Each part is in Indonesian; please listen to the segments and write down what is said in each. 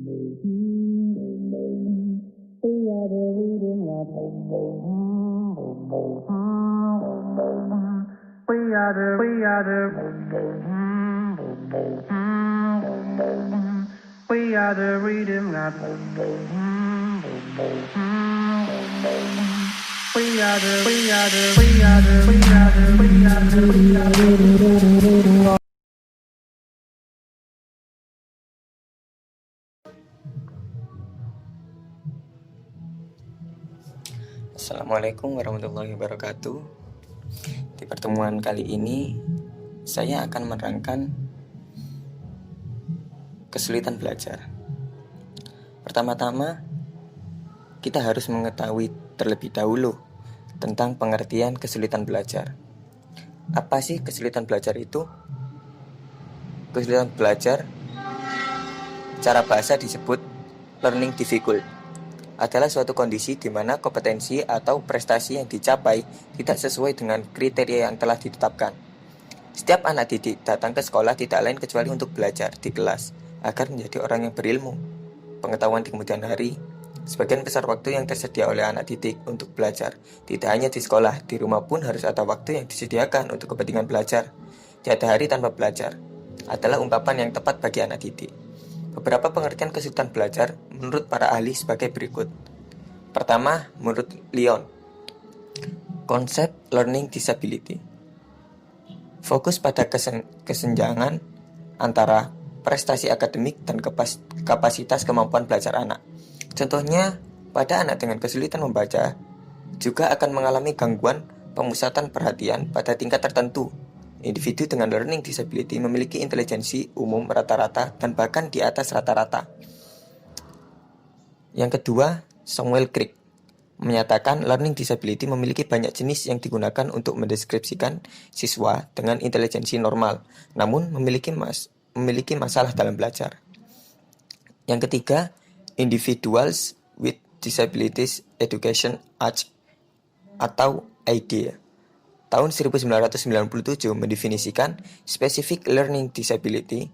We are the rhythm that we are the Assalamualaikum warahmatullahi wabarakatuh. Di pertemuan kali ini saya akan menerangkan kesulitan belajar. Pertama-tama kita harus mengetahui terlebih dahulu tentang pengertian kesulitan belajar. Apa sih kesulitan belajar itu? Kesulitan belajar secara bahasa disebut learning difficult, adalah suatu kondisi di mana kompetensi atau prestasi yang dicapai tidak sesuai dengan kriteria yang telah ditetapkan. Setiap anak didik datang ke sekolah tidak lain kecuali untuk belajar di kelas agar menjadi orang yang berilmu, pengetahuan di kemudian hari. Sebagian besar waktu yang tersedia oleh anak didik untuk belajar tidak hanya di sekolah, di rumah pun harus ada waktu yang disediakan untuk kepentingan belajar. Tiada hari tanpa belajar adalah ungkapan yang tepat bagi anak didik. Beberapa pengertian kesulitan belajar menurut para ahli sebagai berikut. Pertama, menurut Lyon, konsep learning disability fokus pada kesenjangan antara prestasi akademik dan kapasitas kemampuan belajar anak. Contohnya, pada anak dengan kesulitan membaca juga akan mengalami gangguan pemusatan perhatian pada tingkat tertentu. Individu dengan learning disability memiliki intelijensi umum rata-rata dan bahkan di atas rata-rata. Yang kedua, Samuel Crick menyatakan learning disability memiliki banyak jenis yang digunakan untuk mendeskripsikan siswa dengan intelijensi normal, namun memiliki masalah dalam belajar. Yang ketiga, Individuals with Disabilities Education Act atau IDEA tahun 1997 mendefinisikan Specific Learning Disability,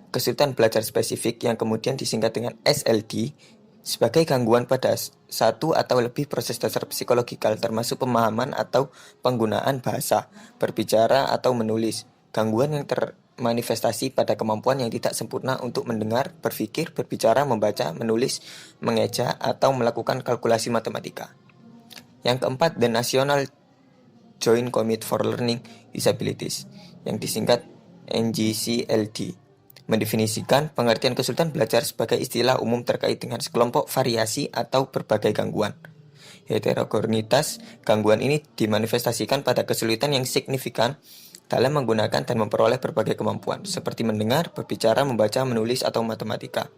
kesulitan belajar spesifik yang kemudian disingkat dengan SLD, sebagai gangguan pada satu atau lebih proses dasar psikologikal termasuk pemahaman atau penggunaan bahasa, berbicara atau menulis. Gangguan yang termanifestasi pada kemampuan yang tidak sempurna untuk mendengar, berpikir, berbicara, membaca, menulis, mengeja, atau melakukan kalkulasi matematika. Yang keempat, The National Joint Committee for Learning Disabilities, yang disingkat NGCLD, mendefinisikan pengertian kesulitan belajar sebagai istilah umum terkait dengan sekelompok variasi atau berbagai gangguan. Heterogenitas gangguan ini dimanifestasikan pada kesulitan yang signifikan dalam menggunakan dan memperoleh berbagai kemampuan, seperti mendengar, berbicara, membaca, menulis, atau matematika.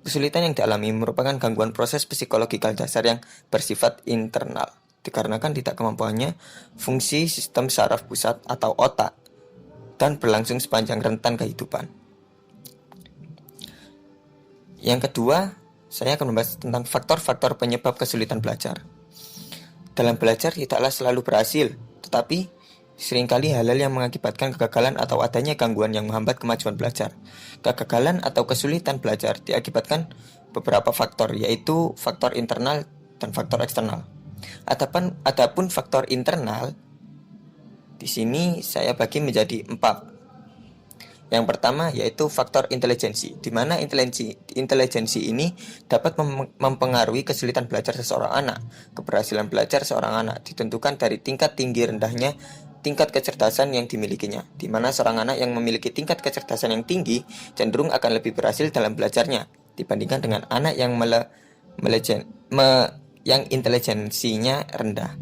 Kesulitan yang dialami merupakan gangguan proses psikologikal dasar yang bersifat internal, dikarenakan tidak kemampuannya fungsi sistem saraf pusat atau otak dan berlangsung sepanjang rentan kehidupan. Yang kedua, saya akan membahas tentang faktor-faktor penyebab kesulitan belajar. Dalam belajar tidaklah selalu berhasil, tetapi seringkali hal-hal yang mengakibatkan kegagalan atau adanya gangguan yang menghambat kemajuan belajar. Kegagalan atau kesulitan belajar diakibatkan beberapa faktor, yaitu faktor internal dan faktor eksternal. Adapun faktor internal, di sini saya bagi menjadi 4. Yang pertama yaitu faktor intelijensi, di mana intelijensi ini dapat mempengaruhi kesulitan belajar seseorang anak. Keberhasilan belajar seorang anak ditentukan dari tingkat tinggi rendahnya tingkat kecerdasan yang dimilikinya, di mana seorang anak yang memiliki tingkat kecerdasan yang tinggi cenderung akan lebih berhasil dalam belajarnya dibandingkan dengan anak yang yang intelijensinya rendah.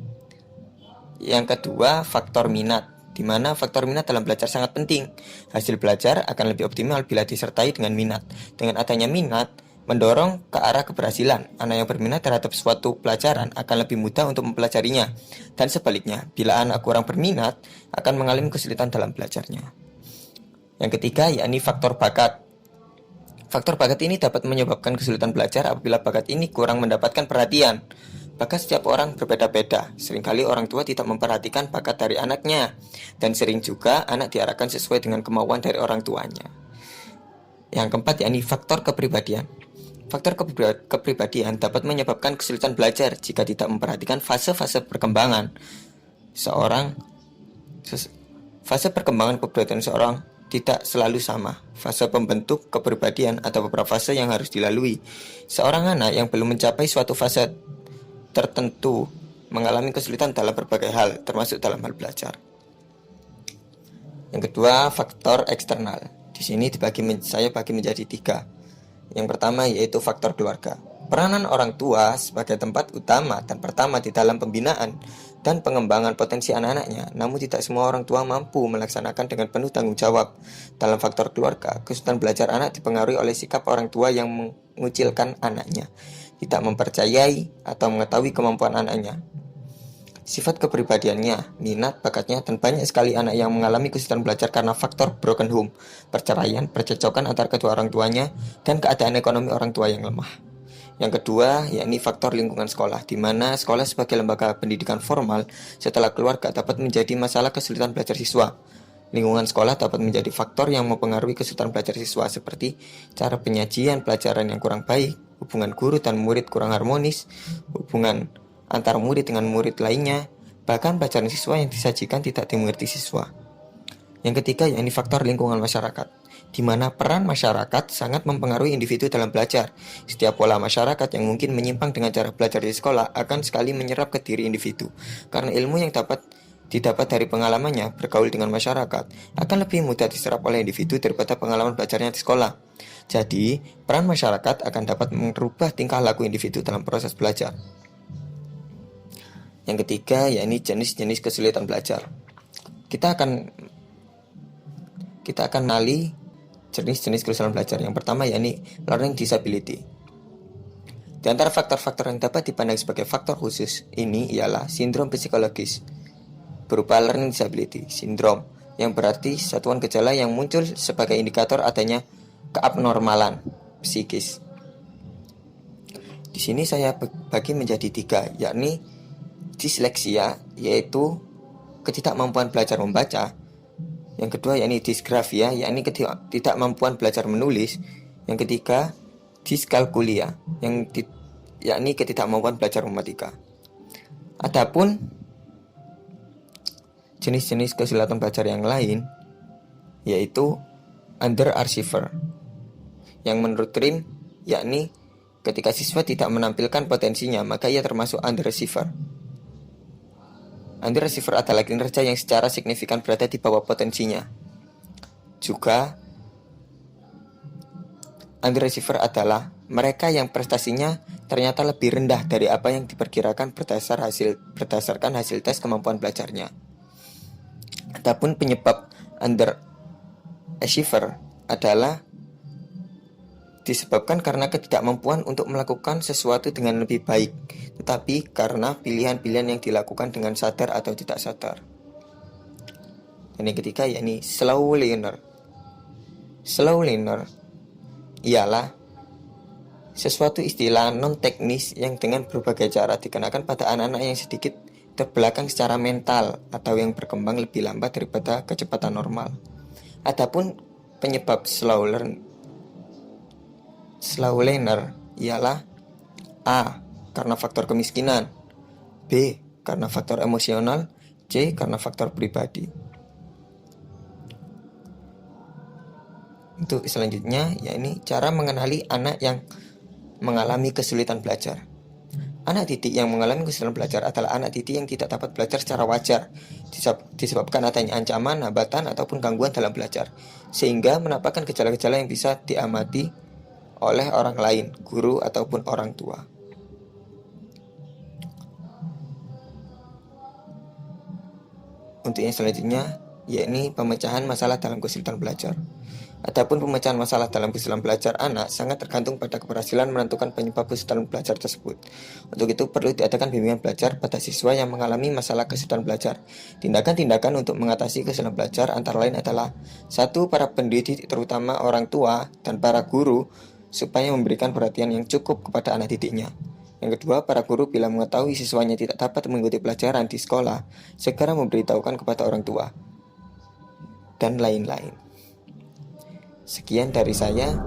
Yang kedua, faktor minat, di mana faktor minat dalam belajar sangat penting. Hasil belajar akan lebih optimal bila disertai dengan minat. Dengan adanya minat, mendorong ke arah keberhasilan. Anak yang berminat terhadap suatu pelajaran akan lebih mudah untuk mempelajarinya. Dan sebaliknya, bila anak kurang berminat, akan mengalami kesulitan dalam belajarnya. Yang ketiga, yakni faktor bakat. Faktor bakat ini dapat menyebabkan kesulitan belajar apabila bakat ini kurang mendapatkan perhatian. Bakat setiap orang berbeda-beda. Seringkali orang tua tidak memperhatikan bakat dari anaknya, dan sering juga anak diarahkan sesuai dengan kemauan dari orang tuanya. Yang keempat yakni faktor kepribadian. Faktor kepribadian dapat menyebabkan kesulitan belajar jika tidak memperhatikan fase-fase perkembangan seorang. Fase perkembangan kepribadian seorang tidak selalu sama. Fase pembentuk kepribadian atau beberapa fase yang harus dilalui. Seorang anak yang belum mencapai suatu fase tertentu mengalami kesulitan dalam berbagai hal, termasuk dalam hal belajar. Yang kedua, faktor eksternal. Di sini saya bagi menjadi 3. Yang pertama yaitu faktor keluarga. Peranan orang tua sebagai tempat utama dan pertama di dalam pembinaan dan pengembangan potensi anak-anaknya. Namun tidak semua orang tua mampu melaksanakan dengan penuh tanggung jawab. Dalam faktor keluarga, kesulitan belajar anak dipengaruhi oleh sikap orang tua yang mengucilkan anaknya, tidak mempercayai atau mengetahui kemampuan anaknya, sifat kepribadiannya, minat, bakatnya, dan banyak sekali anak yang mengalami kesulitan belajar karena faktor broken home, perceraian, percecokan antar kedua orang tuanya, dan keadaan ekonomi orang tua yang lemah. Yang kedua, yakni faktor lingkungan sekolah, di mana sekolah sebagai lembaga pendidikan formal setelah keluarga dapat menjadi masalah kesulitan belajar siswa. Lingkungan sekolah dapat menjadi faktor yang mempengaruhi kesulitan belajar siswa seperti cara penyajian pelajaran yang kurang baik, hubungan guru dan murid kurang harmonis, hubungan antar murid dengan murid lainnya, bahkan pelajaran siswa yang disajikan tidak dimengerti siswa. Yang ketiga yakni faktor lingkungan masyarakat, di mana peran masyarakat sangat mempengaruhi individu dalam belajar. Setiap pola masyarakat yang mungkin menyimpang dengan cara belajar di sekolah akan sekali menyerap ke diri individu, karena ilmu yang didapat dari pengalamannya bergaul dengan masyarakat akan lebih mudah diserap oleh individu daripada pengalaman belajarnya di sekolah. Jadi, peran masyarakat akan dapat merubah tingkah laku individu dalam proses belajar. Yang ketiga yakni jenis-jenis kesulitan belajar. Kita akan kenali jenis-jenis kesulitan belajar. Yang pertama yakni learning disability. Di antara faktor-faktor yang dapat dipandang sebagai faktor khusus ini ialah sindrom psikologis berupa learning disability syndrome, yang berarti satuan gejala yang muncul sebagai indikator adanya keabnormalan psikis. Di sini saya bagi menjadi 3, yakni disleksia, yaitu ketidakmampuan belajar membaca. Yang kedua yakni disgrafia, yakni ketidakmampuan belajar menulis. Yang ketiga diskalkulia, yakni ketidakmampuan belajar matematika. Adapun jenis-jenis kesulitan belajar yang lain yaitu underachiever, yang menurut Trim yakni ketika siswa tidak menampilkan potensinya maka ia termasuk underachiever. Underachiever adalah kinerja yang secara signifikan berada di bawah potensinya. Juga, underachiever adalah mereka yang prestasinya ternyata lebih rendah dari apa yang diperkirakan berdasarkan hasil tes kemampuan belajarnya. Adapun penyebab underachiever adalah disebabkan karena ketidakmampuan untuk melakukan sesuatu dengan lebih baik, tetapi karena pilihan-pilihan yang dilakukan dengan sadar atau tidak sadar. Dan yang ketiga yakni slow learner. Slow learner ialah sesuatu istilah non-teknis yang dengan berbagai cara dikenakan pada anak-anak yang sedikit terbelakang secara mental atau yang berkembang lebih lambat daripada kecepatan normal. Adapun penyebab slow learner ialah A. Karena faktor kemiskinan, B. Karena faktor emosional, C. Karena faktor pribadi. Untuk selanjutnya yakni cara mengenali anak yang mengalami kesulitan belajar. Anak didik yang mengalami kesulitan belajar adalah anak didik yang tidak dapat belajar secara wajar disebabkan adanya ancaman, hambatan, ataupun gangguan dalam belajar, sehingga menampakkan gejala-gejala yang bisa diamati oleh orang lain, guru ataupun orang tua. Untuk yang selanjutnya yakni pemecahan masalah dalam kesulitan belajar. Adapun pemecahan masalah dalam kesulitan belajar anak sangat tergantung pada keberhasilan menentukan penyebab kesulitan belajar tersebut. Untuk itu perlu diadakan bimbingan belajar pada siswa yang mengalami masalah kesulitan belajar. Tindakan-tindakan untuk mengatasi kesulitan belajar antara lain adalah 1. Para pendidik terutama orang tua dan para guru supaya memberikan perhatian yang cukup kepada anak didiknya. Yang kedua, para guru bila mengetahui siswanya tidak dapat mengikuti pelajaran di sekolah, segera memberitahukan kepada orang tua, dan lain-lain. Sekian dari saya.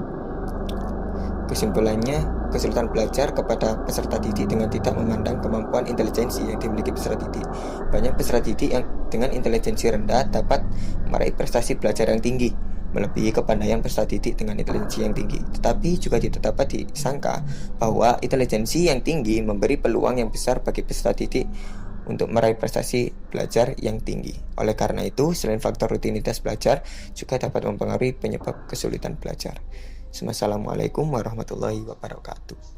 Kesimpulannya, kesulitan belajar kepada peserta didik dengan tidak memandang kemampuan intelijensi yang dimiliki peserta didik. Banyak peserta didik yang dengan intelijensi rendah dapat meraih prestasi belajar yang tinggi, melebihi kepandaian peserta didik dengan intelijensi yang tinggi. Tetapi juga tidak dapat disangka bahwa intelijensi yang tinggi memberi peluang yang besar bagi peserta didik untuk meraih prestasi belajar yang tinggi. Oleh karena itu, selain faktor rutinitas belajar, juga dapat mempengaruhi penyebab kesulitan belajar. Wassalamualaikum warahmatullahi wabarakatuh.